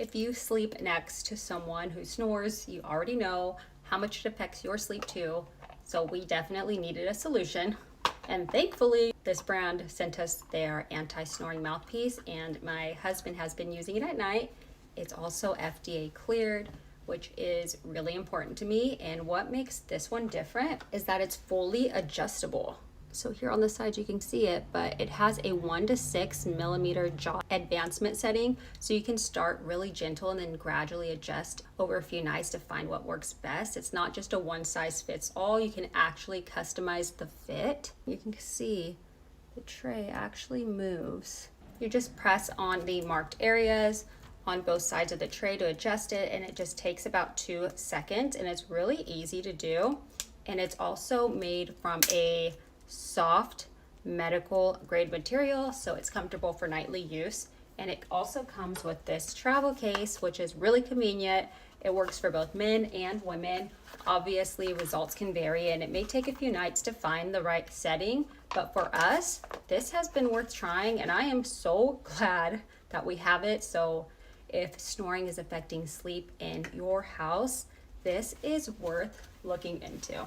If you sleep next to someone who snores, you already know how much it affects your sleep too. So we definitely needed a solution. And thankfully, this brand sent us their anti-snoring mouthpiece, and my husband has been using it at night. It's also FDA cleared, which is really important to me. And what makes this one different is that it's fully adjustable. So here on the side you can see it, but it has a 1 to 6 millimeter jaw advancement setting, so you can start really gentle and then gradually adjust over a few nights to find what works best. It's not just a one size fits all. You can actually customize the fit. You can see the tray actually moves. You just press on the marked areas on both sides of the tray to adjust it, and it just takes about 2 seconds, and it's really easy to do. And it's also made from a soft medical grade material, so it's comfortable for nightly use. And it also comes with this travel case, which is really convenient. It works for both men and women. Obviously results can vary, and it may take a few nights to find the right setting, but for us this has been worth trying, and I am so glad that we have it. So if snoring is affecting sleep in your house, this is worth looking into.